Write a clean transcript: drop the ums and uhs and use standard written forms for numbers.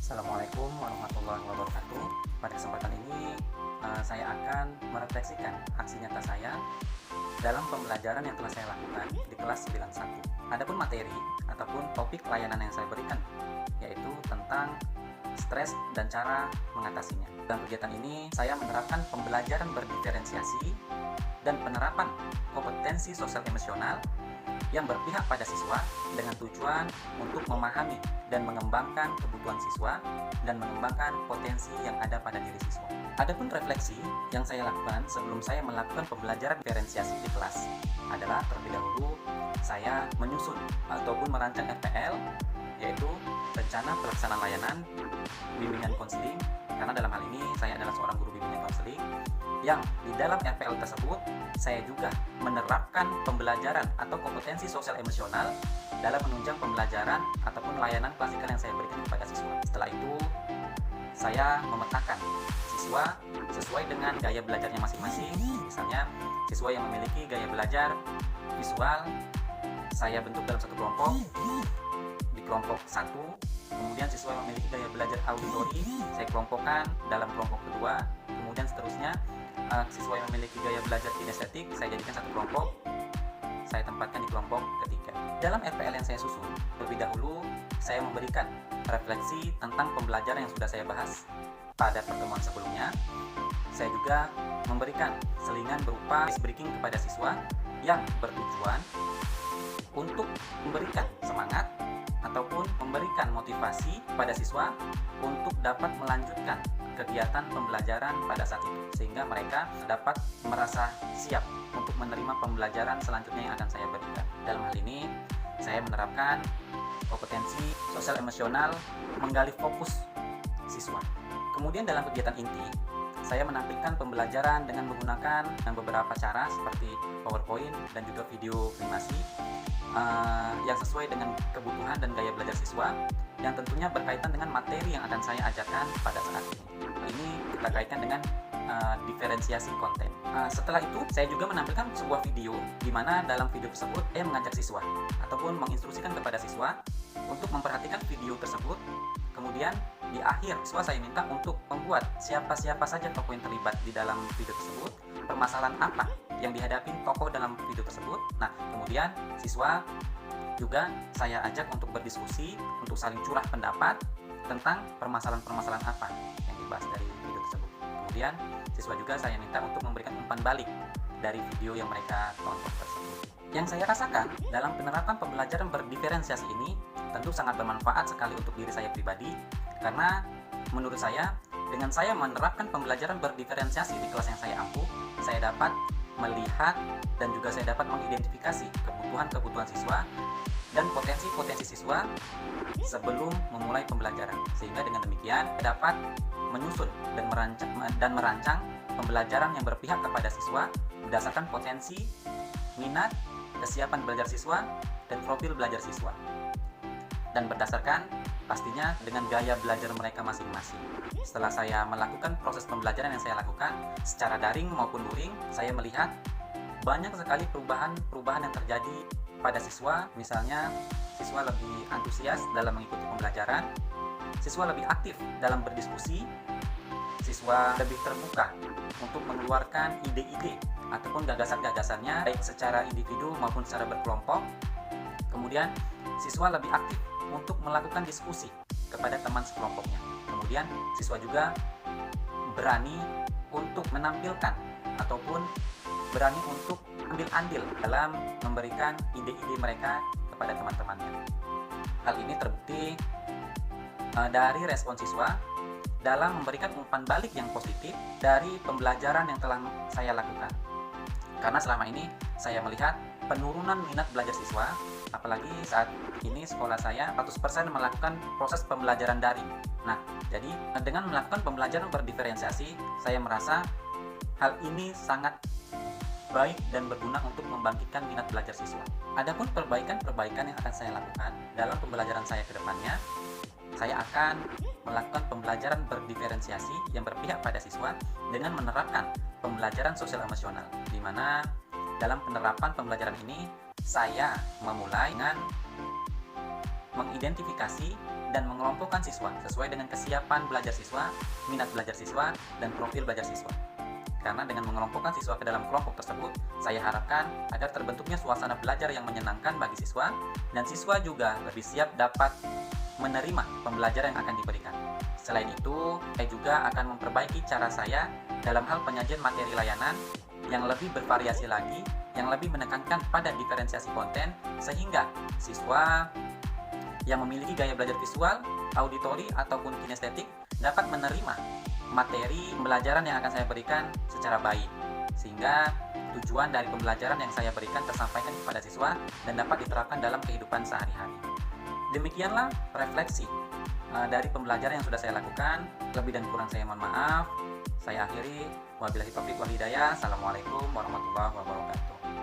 Assalamualaikum warahmatullahi wabarakatuh. Pada kesempatan ini saya akan merefleksikan aksi nyata saya dalam pembelajaran yang telah saya lakukan di kelas 91. Adapun materi ataupun topik layanan yang saya berikan yaitu tentang stres dan cara mengatasinya. Dalam kegiatan ini saya menerapkan pembelajaran berdiferensiasi dan penerapan kompetensi sosial emosional yang berpihak pada siswa dengan tujuan untuk memahami dan mengembangkan kebutuhan siswa dan mengembangkan potensi yang ada pada diri siswa. Adapun refleksi yang saya lakukan sebelum saya melakukan pembelajaran diferensiasi di kelas adalah terlebih dahulu saya menyusun ataupun merancang RPL, yaitu rencana pelaksanaan layanan bimbingan konseling, karena dalam hal ini saya adalah seorang guru bimbingan konseling yang di dalam RPL tersebut saya juga menerapkan pembelajaran atau kompetensi sosial emosional dalam menunjang pembelajaran ataupun layanan klasikal yang saya berikan kepada siswa. Setelah itu saya memetakan siswa sesuai dengan gaya belajarnya masing-masing. Misalnya siswa yang memiliki gaya belajar visual saya bentuk dalam satu kelompok, di kelompok 1. Kemudian siswa yang memiliki gaya belajar auditori saya kelompokkan dalam kelompok kedua. Kemudian seterusnya siswa yang memiliki gaya belajar kinestetik saya jadikan satu kelompok, saya tempatkan di kelompok ketiga. Dalam RPL yang saya susun, terlebih dahulu saya memberikan refleksi tentang pembelajaran yang sudah saya bahas pada pertemuan sebelumnya. Saya juga memberikan selingan berupa ice breaking kepada siswa yang bertujuan untuk memberikan semangat ataupun memberikan motivasi pada siswa untuk dapat melanjutkan kegiatan pembelajaran pada saat itu, sehingga mereka dapat merasa siap untuk menerima pembelajaran selanjutnya yang akan saya berikan. Dalam hal ini saya menerapkan kompetensi sosial emosional menggali fokus siswa. Kemudian dalam kegiatan inti saya menampilkan pembelajaran dengan menggunakan beberapa cara seperti PowerPoint dan juga video animasi yang sesuai dengan kebutuhan dan gaya belajar siswa, yang tentunya berkaitan dengan materi yang akan saya ajarkan pada saat ini. Ini kita kaitkan dengan diferensiasi konten. Setelah itu saya juga menampilkan sebuah video di mana dalam video tersebut saya mengajak siswa ataupun menginstruksikan kepada siswa untuk memperhatikan video tersebut. Kemudian di akhir siswa saya minta untuk membuat siapa-siapa saja tokoh yang terlibat di dalam video tersebut, permasalahan apa yang dihadapi tokoh dalam video tersebut. Nah, kemudian siswa juga saya ajak untuk berdiskusi, untuk saling curah pendapat tentang permasalahan-permasalahan apa yang dibahas dari video tersebut. Kemudian siswa juga saya minta untuk memberikan umpan balik dari video yang mereka tonton tersebut. Yang saya rasakan dalam penerapan pembelajaran berdiferensiasi ini tentu sangat bermanfaat sekali untuk diri saya pribadi, karena menurut saya dengan saya menerapkan pembelajaran berdiferensiasi di kelas yang saya ampu, saya dapat melihat dan juga saya dapat mengidentifikasi kebutuhan-kebutuhan siswa dan potensi-potensi siswa sebelum memulai pembelajaran, sehingga dengan demikian dapat menyusun dan merancang pembelajaran yang berpihak kepada siswa berdasarkan potensi, minat, kesiapan belajar siswa, dan profil belajar siswa, dan berdasarkan pastinya dengan gaya belajar mereka masing-masing. Setelah saya melakukan proses pembelajaran yang saya lakukan secara daring maupun luring, saya melihat banyak sekali perubahan yang terjadi pada siswa. Misalnya siswa lebih antusias dalam mengikuti pembelajaran, siswa lebih aktif dalam berdiskusi, siswa lebih terbuka untuk mengeluarkan ide-ide ataupun gagasan-gagasannya baik secara individu maupun secara berkelompok. Kemudian siswa lebih aktif untuk melakukan diskusi kepada teman sekelompoknya. Kemudian siswa juga berani untuk menampilkan ataupun berani untuk ambil andil dalam memberikan ide-ide mereka kepada teman-temannya. Hal ini terbukti dari respon siswa dalam memberikan umpan balik yang positif dari pembelajaran yang telah saya lakukan. Karena selama ini saya melihat penurunan minat belajar siswa, apalagi saat ini sekolah saya 100% melakukan proses pembelajaran daring. Nah, jadi dengan melakukan pembelajaran berdiferensiasi, saya merasa hal ini sangat baik dan berguna untuk membangkitkan minat belajar siswa. Adapun perbaikan-perbaikan yang akan saya lakukan dalam pembelajaran saya ke depannya, saya akan melakukan pembelajaran berdiferensiasi yang berpihak pada siswa dengan menerapkan pembelajaran sosial emosional, di mana dalam penerapan pembelajaran ini saya memulai dengan mengidentifikasi dan mengelompokkan siswa sesuai dengan kesiapan belajar siswa, minat belajar siswa, dan profil belajar siswa. Karena dengan mengelompokkan siswa ke dalam kelompok tersebut, saya harapkan agar terbentuknya suasana belajar yang menyenangkan bagi siswa, dan siswa juga lebih siap dapat menerima pembelajaran yang akan diberikan. Selain itu, saya juga akan memperbaiki cara saya dalam hal penyajian materi layanan yang lebih bervariasi lagi, yang lebih menekankan pada diferensiasi konten, sehingga siswa yang memiliki gaya belajar visual, auditori, ataupun kinestetik dapat menerima materi pembelajaran yang akan saya berikan secara baik, sehingga tujuan dari pembelajaran yang saya berikan tersampaikan kepada siswa dan dapat diterapkan dalam kehidupan sehari-hari. Demikianlah refleksi dari pembelajaran yang sudah saya lakukan. Lebih dan kurang saya mohon maaf. Saya akhiri. Wabillahi taufiq wal hidayah. Assalamualaikum warahmatullahi wabarakatuh.